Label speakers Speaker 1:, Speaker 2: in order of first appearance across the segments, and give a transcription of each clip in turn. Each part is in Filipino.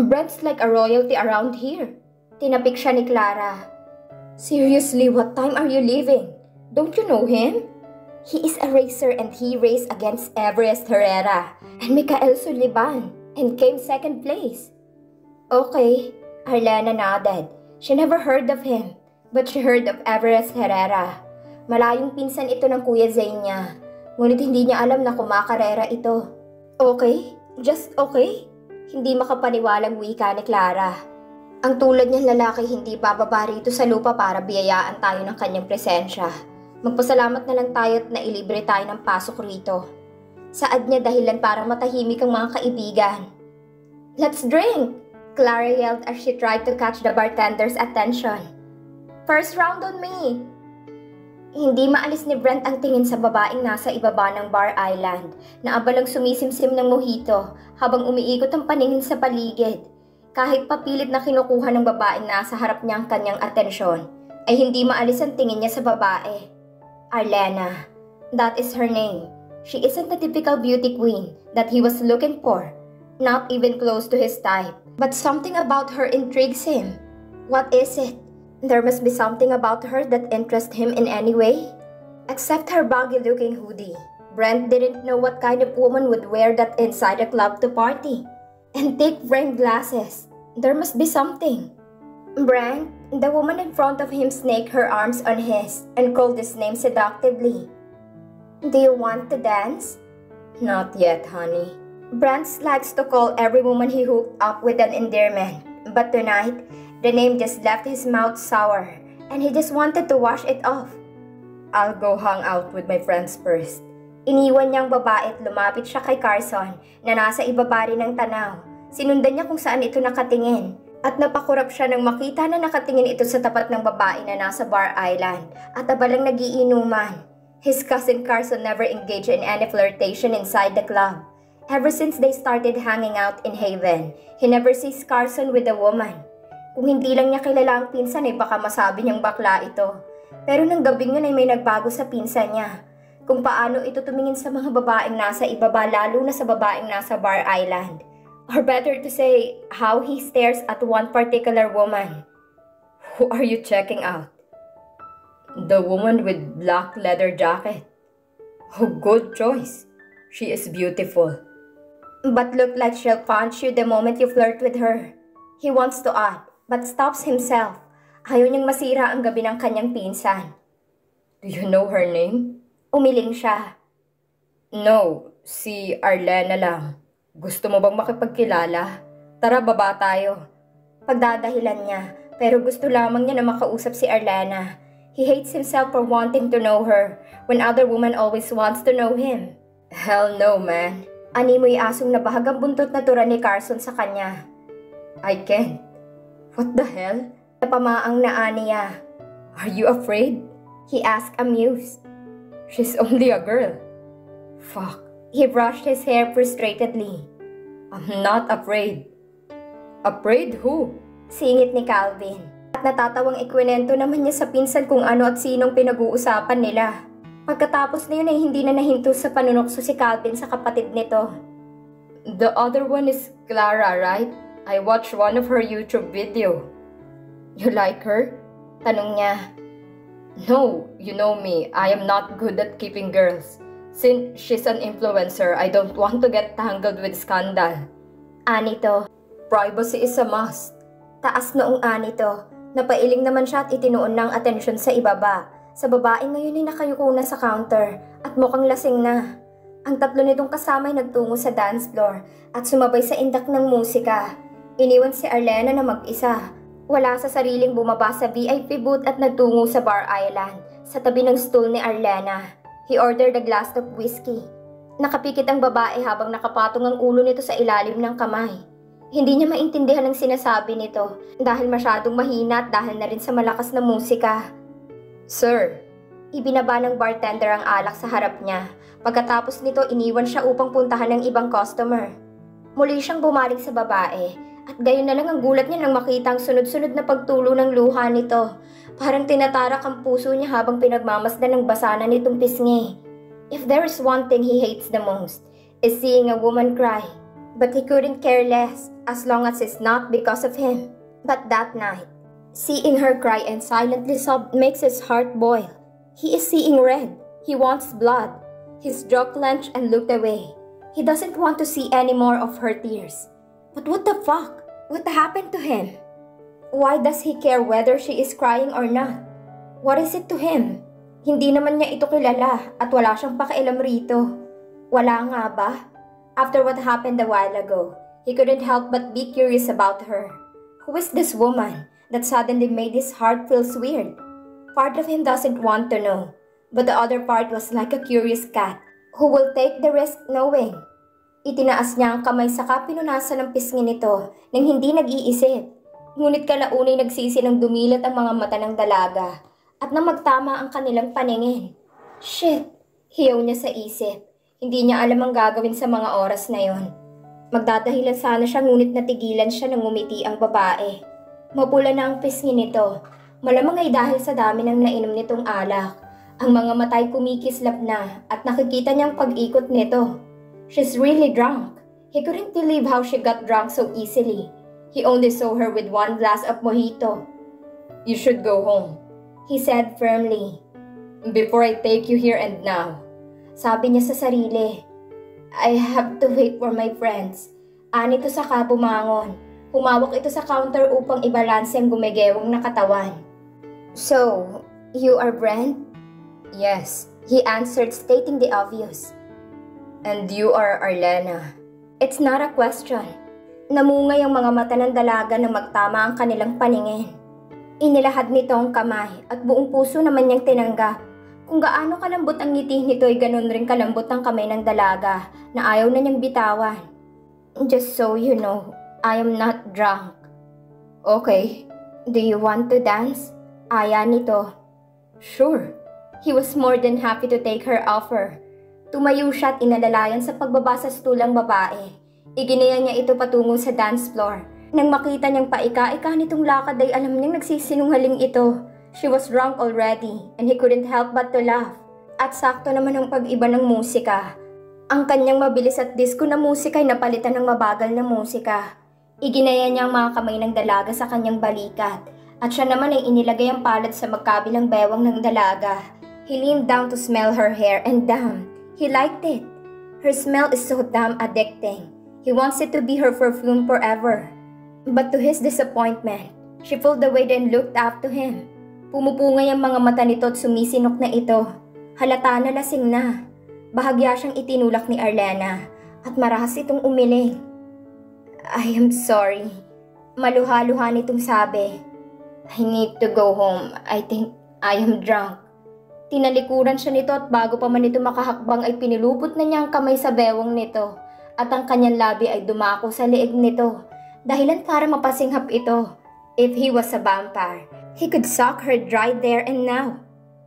Speaker 1: Brent's like a royalty around here. Tinapik siya ni Clara. Seriously, what time are you leaving? Don't you know him? He is a racer and he raced against Everest Herrera and Mikael Sullivan and came second place. Okay, Arlena nodded. She never heard of him, but she heard of Everest Herrera. Malayong pinsan ito ng Kuya Zane niya, ngunit hindi niya alam na kumakarera ito. Okay? Just okay? Hindi makapaniwalang wika ni Clara. Ang tulad niyang lalaki hindi bababa rito sa lupa para biyayaan tayo ng kanyang presensya. Magpasalamat na lang tayo at nailibre tayo ng pasok rito. Saad niya dahilan para matahimik ang mga kaibigan. Let's drink! Clara yelled as she tried to catch the bartender's attention. First round on me! Hindi maalis ni Brent ang tingin sa babaeng nasa ibaba ng bar island na abalang sumisimsim ng mojito habang umiikot ang paningin sa paligid. Kahit papilit na kinukuha ng babaeng nasa harap niya ang kanyang atensyon, ay hindi maalis ang tingin niya sa babae. Arlena. That is her name. She isn't the typical beauty queen that he was looking for. Not even close to his type. But something about her intrigues him. What is it? There must be something about her that interests him in any way. Except her baggy-looking hoodie. Brent didn't know what kind of woman would wear that inside a club to party. And thick framed glasses. There must be something. Brent, the woman in front of him snaked her arms on his and called his name seductively. Do you want to dance? Not yet, honey. Brent likes to call every woman he hooked up with an endearment. But tonight, the name just left his mouth sour and he just wanted to wash it off. I'll go hang out with my friends first. Iniwan niyang babae at lumapit siya kay Carson na nasa ibaba rin ng tanaw. Sinundan niya kung saan ito nakatingin. At napakurap siya nang makita na nakatingin ito sa tapat ng babae na nasa bar island at abalang nagiinuman. His cousin Carson never engaged in any flirtation inside the club. Ever since they started hanging out in Haven, he never sees Carson with a woman. Kung hindi lang niya kilala ang pinsan ay baka masabi niyang bakla ito. Pero nang gabing yun ay may nagbago sa pinsan niya. Kung paano ito tumingin sa mga babaeng nasa ibaba lalo na sa babaeng nasa bar island. Or better to say, how he stares at one particular woman. Who are you checking out? The woman with black leather jacket. Oh, good choice. She is beautiful. But look like she'll punch you the moment you flirt with her. He wants to add, but stops himself. Ayaw niyang masira ang gabi ng kanyang pinsan. Do you know her name? Umiling siya. No, si Arlena lang. Gusto mo bang makipagkilala? Tara, baba tayo. Pagdadahilan niya, pero gusto lamang niya na makausap si Arlena. He hates himself for wanting to know her, when other woman always wants to know him. Hell no, man. Animoy asong nabahagang buntot na tura ni Carson sa kanya. I can't. What the hell? Napamaang na niya. Are you afraid? He asked amused. She's only a girl. Fuck. He brushed his hair frustratedly. I'm not afraid. Afraid who? Singit ni Calvin. At natatawang ikwento naman niya sa pinsan kung ano at sinong pinag-uusapan nila. Pagkatapos na yun ay hindi na nahinto sa panunokso si Calvin sa kapatid nito. The other one is Clara, right? I watched one of her YouTube video. You like her? Tanong niya. No, you know me. I am not good at keeping girls. Since she's an influencer, I don't want to get tangled with scandal. Anito. Privacy is a must. Taas noong anito. Napailing naman siya at itinuon ng atensyon sa ibaba. Sa babae ngayon ay nakayuko na sa counter at mukhang lasing na. Ang tatlo nitong kasama ay nagtungo sa dance floor at sumabay sa indak ng musika. Iniwan si Arlena na mag-isa. Wala sa sariling bumaba sa VIP booth at nagtungo sa bar island sa tabi ng stool ni Arlena. He ordered a glass of whiskey. Nakapikit ang babae habang nakapatong ang ulo nito sa ilalim ng kamay. Hindi niya maintindihan ang sinasabi nito dahil masyadong mahina at dahil na rin sa malakas na musika. Sir, ibinaba ng bartender ang alak sa harap niya. Pagkatapos nito, iniwan siya upang puntahan ng ibang customer. Muli siyang bumalik sa babae at gayon na lang ang gulat niya nang makita ang sunod-sunod na pagtulo ng luha nito. Parang tinatarak ang puso niya habang pinagmamasdan ng basana nitong pisngi. If there is one thing he hates the most, is seeing a woman cry. But he couldn't care less as long as it's not because of him. But that night, seeing her cry and silently sob makes his heart boil. He is seeing red. He wants blood. His jaw clenched and looked away. He doesn't want to see any more of her tears. But what the fuck? What happened to him? Why does he care whether she is crying or not? What is it to him? Hindi naman niya ito kilala at wala siyang pakialam rito. Wala nga ba? After what happened a while ago, he couldn't help but be curious about her. Who is this woman that suddenly made his heart feel weird? Part of him doesn't want to know, but the other part was like a curious cat who will take the risk knowing. Itinaas niya ang kamay saka pinunasan ng pisngi nito nang hindi nag-iisip. Ngunit kalaunay nagsisi ng dumilat ang mga mata ng dalaga at nang magtama ang kanilang paningin. Shit! Hiyaw niya sa isip. Hindi niya alam ang gagawin sa mga oras na yon. Magdadahilan sana siya ngunit natigilan siya nang ngumiti ang babae. Mapula na ang pisngi nito. Malamang ay dahil sa dami ng nainom nitong alak. Ang mga matay kumikislap na at nakikita niyang pag-ikot nito. She's really drunk. He couldn't believe how she got drunk so easily. He only saw her with one glass of mojito. "You should go home," he said firmly. "Before I take you here and now." Sabi niya sa sarili. "I have to wait for my friends." Anito saka bumangon. Humawak ito sa counter upang ibalanse ang gumegewang na katawan. "So, you are Brent?" "Yes," he answered, stating the obvious. "And you are Arlena?" It's not a question. Namungay ang mga mata ng dalaga na magtama ang kanilang paningin. Inilahad nito ang kamay at buong puso naman niyang tinanggap. Kung gaano kalambot ang ngiti nito ay ganun rin kalambot ang kamay ng dalaga na ayaw na niyang bitawan. "Just so you know, I am not drunk." "Okay. Do you want to dance?" Aya nito. "Sure." He was more than happy to take her offer. Tumayo siya at inalalayan sa pagbaba sa stulang babae. Iginaya niya ito patungo sa dance floor. Nang makita niyang paika-ika nitong lakad ay alam niyang nagsisinungaling ito. She was drunk already and he couldn't help but to laugh. At sakto naman ang pag-iba ng musika. Ang kanyang mabilis at disco na musika ay napalitan ng mabagal na musika. Iginaya niya ang mga kamay ng dalaga sa kanyang balikat at siya naman ay inilagay ang palad sa magkabilang bewang ng dalaga. He leaned down to smell her hair and damn, he liked it. Her smell is so damn addicting. He wants it to be her perfume forever. But to his disappointment, she pulled away and looked up to him. Pumupungay ang mga mata nito at sumisinok na ito. Halata na lasing na. Bahagya siyang itinulak ni Arlena at marahas itong umiling. "I am sorry." Maluha-luha nitong sabi. "I need to go home. I think I am drunk." Tinalikuran siya nito at bago pa man ito makahakbang ay pinilubot na niya ang kamay sa bewang nito at ang kanyang labi ay dumako sa leeg nito. Dahilan para mapasinghap ito. If he was a vampire, he could suck her dry there and now.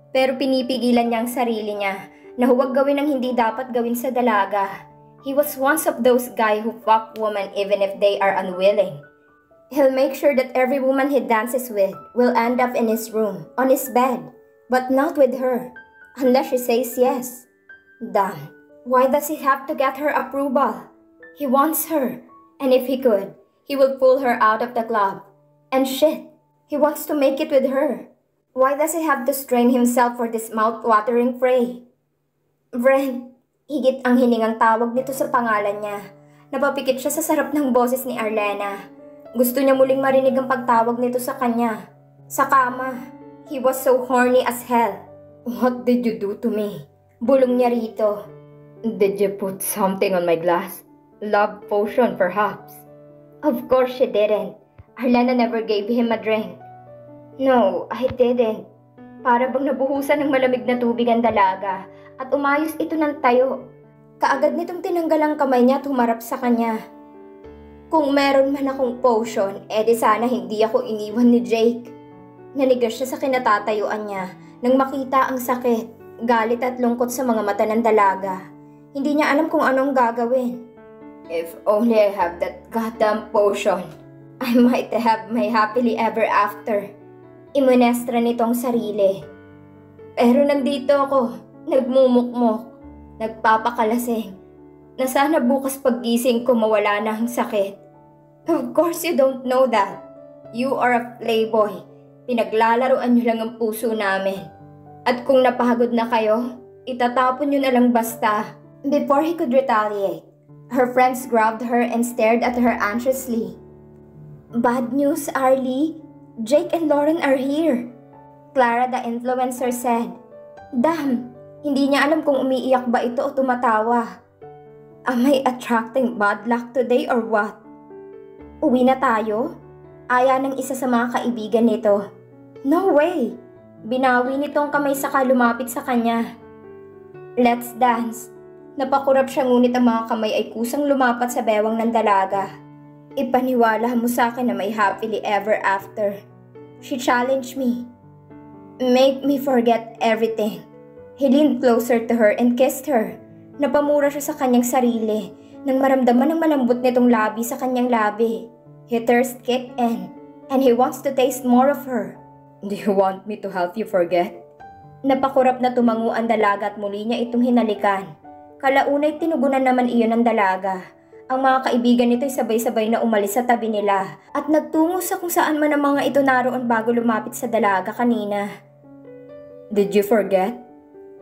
Speaker 1: Pero pinipigilan niya ang sarili niya na huwag gawin ang hindi dapat gawin sa dalaga. He was one of those guys who fuck women even if they are unwilling. He'll make sure that every woman he dances with will end up in his room, on his bed, but not with her, unless she says yes. Damn, why does he have to get her approval? He wants her, and if he could, he will pull her out of the club. And shit, he wants to make it with her. Why does he have to strain himself for this mouth-watering prey? Brent, higit ang hiningang tawag nito sa pangalan niya. Napapikit siya sa sarap ng boses ni Arlena. Gusto niya muling marinig ang pagtawag nito sa kanya. Sa kama, he was so horny as hell. "What did you do to me?" Bulong niya rito. "Did you put something on my glass? Love potion perhaps?" Of course she didn't. Arlena never gave him a drink. "No, I didn't." Para bang nabuhusan ng malamig na tubig ang dalaga at umayos ito ng tayo. Kaagad nitong tinanggal ang kamay niya at humarap sa kanya. "Kung meron man akong potion, edi sana hindi ako iniwan ni Jake." Nanigas siya sa kinatatayuan niya nang makita ang sakit, galit at lungkot sa mga mata ng dalaga. Hindi niya alam kung anong gagawin. "If only I have that goddamn potion, I might have my happily ever after." Imunestra nitong sarili. Pero nandito ako, nagmumukmok, nagpapakalasing, na sana bukas paggising ko mawala na ang sakit. Of course you don't know that. You are a playboy. Pinaglalaroan niyo lang ang puso namin. At kung napagod na kayo, itatapon niyo na lang basta. Before he could retaliate, her friends grabbed her and stared at her anxiously. Bad news, Arlie. Jake and Lauren are here. Clara the influencer said. Damn, hindi niya alam kung umiiyak ba ito o tumatawa. Am I attracting bad luck today or what? Uwi na tayo? Aya ng isa sa mga kaibigan nito. No way! Binawi nitong kamay saka lumapit sa kanya. Let's dance. Napakurap siya ngunit ang mga kamay ay kusang lumapat sa bewang ng dalaga. Ipaniwala mo sa akin na may happily ever after. She challenged me. Make me forget everything. He leaned closer to her and kissed her. Napamura siya sa kanyang sarili nang maramdaman ng malambot nitong labi sa kanyang labi. His thirst kicked in and he wants to taste more of her. Do you want me to help you forget? Napakurap na tumango ang dalaga at muli niya itong hinalikan. Kalaunay tinugunan naman iyon ng dalaga. Ang mga kaibigan nito ay sabay-sabay na umalis sa tabi nila at nagtungo sa kung saan man ang mga ito naroon bago lumapit sa dalaga kanina. Did you forget?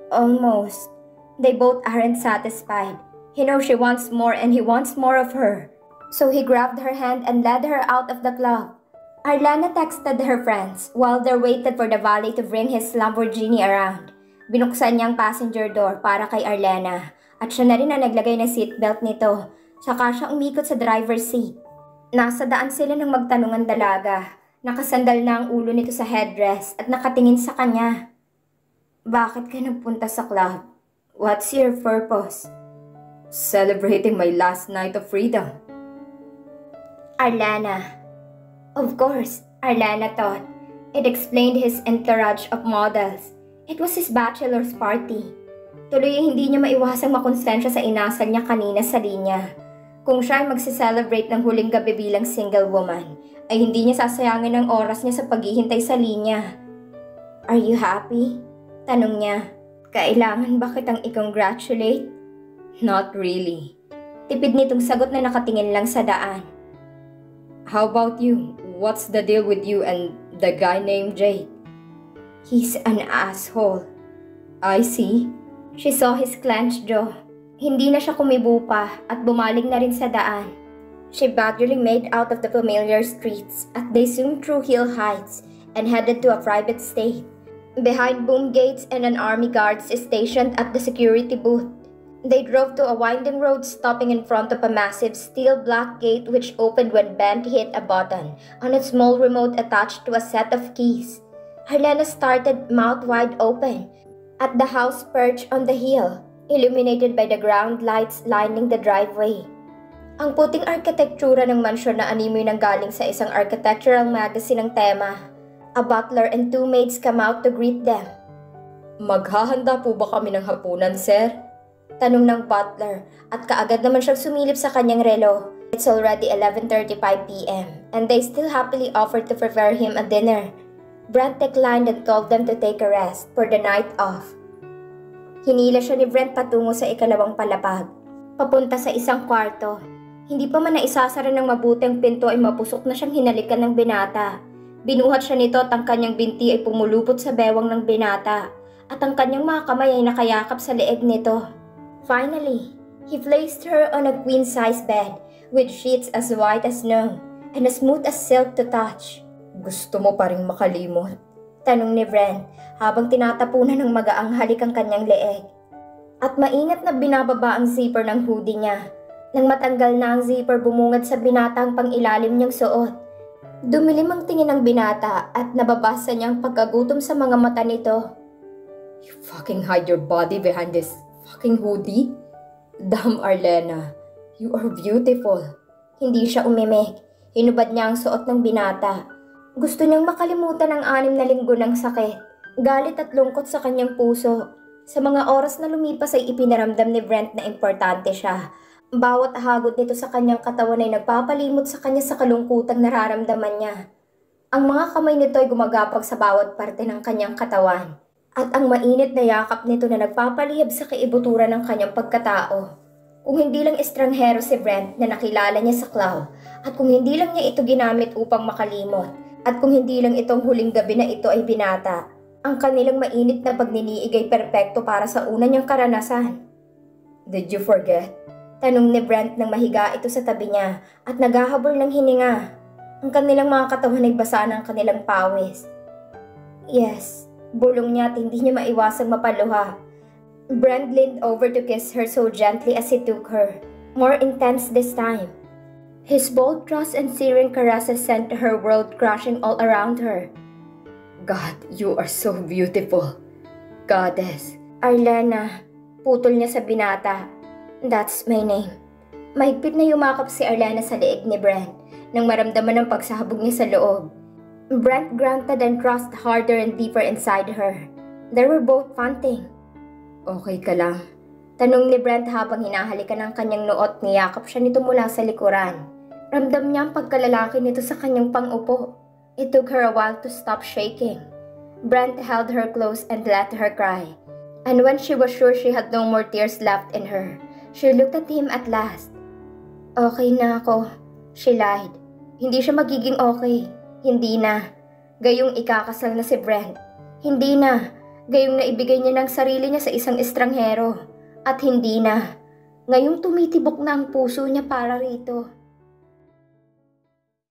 Speaker 1: Almost. They both aren't satisfied. He knows she wants more and he wants more of her. So he grabbed her hand and led her out of the club. Arlana texted her friends while they waited for the valet to bring his Lamborghini around. Binuksan niya ang passenger door para kay Arlana at siya na rin ang naglagay ng seatbelt nito. Saka siya umikot sa driver's seat. Nasa daan sila ng magtanungan dalaga. Nakasandal na ang ulo nito sa headdress at nakatingin sa kanya. Bakit ka nagpunta sa club? What's your purpose? Celebrating my last night of freedom. Arlana. Of course, Arlana thought. It explained his entourage of models. It was his bachelor's party. Tuloy ay hindi niya maiwasang makonsensya sa inasal niya kanina sa linya. Kung siya ay magsiselebrate ng huling gabi bilang single woman, ay hindi niya sasayangin ang oras niya sa paghihintay sa linya. Are you happy? Tanong niya. Kailangan ba kitang i-congratulate? Not really. Tipid nitong sagot na nakatingin lang sa daan. How about you? What's the deal with you and the guy named Jake? He's an asshole. I see. She saw his clenched jaw. Hindi na siya kumibo pa at bumalik na rin sa daan. She gradually made out of the familiar streets as they zoomed through hill heights and headed to a private state. Behind boom gates and an army guard is stationed at the security booth. They drove to a winding road stopping in front of a massive steel black gate which opened when Ben hit a button on a small remote attached to a set of keys. Helena started mouth wide open at the house perched on the hill, illuminated by the ground lights lining the driveway. Ang puting arkitektura ng mansyon na animoy nang galing sa isang architectural magazine ng tema. A butler and two maids come out to greet them. Maghahanda po ba kami ng hapunan, sir? Tanong ng butler at kaagad naman siyang sumilip sa kanyang relo. It's already 11:35 p.m. and they still happily offered to prepare him a dinner. Brent declined and told them to take a rest for the night off. Hinila siya ni Brent patungo sa ikalawang palapag, papunta sa isang kwarto. Hindi pa man naisasara ng mabuti ang pinto ay mapusok na siyang hinalikan ng binata. Binuhat siya nito at ang kanyang binti ay pumulupot sa bewang ng binata at ang kanyang mga kamay ay nakayakap sa leeg nito. Finally, he placed her on a queen-size bed with sheets as white as snow and as smooth as silk to touch. Gusto mo pa ring makalimot? Tanong ni Brent habang tinatapunan ng magaang halik ang kanyang leeg. At maingat na binababa ang zipper ng hoodie niya. Nang matanggal na ang zipper, bumungad sa binata ang pangilalim niyang suot. Dumilim ang tingin ng binata at nababasa niya ang pagkagutom sa mga mata nito. You fucking hide your body behind this fucking hoodie? Damn, Arlena. You are beautiful. Hindi siya umimik. Hinubad niya ang suot ng binata. Gusto niyang makalimutan ang 6 na linggo ng sakit, galit at lungkot sa kanyang puso. Sa mga oras na lumipas ay ipinaramdam ni Brent na importante siya. Bawat hagot nito sa kanyang katawan ay nagpapalimot sa kanya sa kalungkutang nararamdaman niya. Ang mga kamay nito ay gumagapag sa bawat parte ng kanyang katawan. At ang mainit na yakap nito na nagpapalihab sa kaibuturan ng kanyang pagkatao. Kung hindi lang estranghero si Brent na nakilala niya sa club, at kung hindi lang niya ito ginamit upang makalimot, at kung hindi lang itong huling gabi na ito ay binata, ang kanilang mainit na pagniniig ay perpekto para sa una niyang karanasan. Did you forget? Tanong ni Brent nang mahiga ito sa tabi niya at naghahabol ng hininga. Ang kanilang mga katawan ay basa ng kanilang pawis. Yes, bulong niya at hindi niya maiwasang mapaluha. Brent leaned over to kiss her so gently as he took her, more intense this time. His bold trust and searing caresses sent her world crashing all around her. God, you are so beautiful. Goddess. Arlena, putol niya sa binata. That's my name. Mahigpit na yumakap si Arlena sa leeg ni Brent nang maramdaman ang pagsabog niya sa loob. Brent grunted and thrust harder and deeper inside her. They were both panting. Okay ka lang? Tanong ni Brent habang hinahalikan ng kanyang noo at niyakap siya nito mula sa likuran. Ramdam niya ang pagkalalaki nito sa kanyang pang-upo. It took her a while to stop shaking. Brent held her close and let her cry. And when she was sure she had no more tears left in her, she looked at him at last. Okay na ako, she lied. Hindi siya magiging okay. Hindi na. Gayong ikakasal na si Brent. Hindi na. Gayong naibigay niya ng sarili niya sa isang estranghero. At hindi na. Ngayong tumitibok na ang puso niya para rito.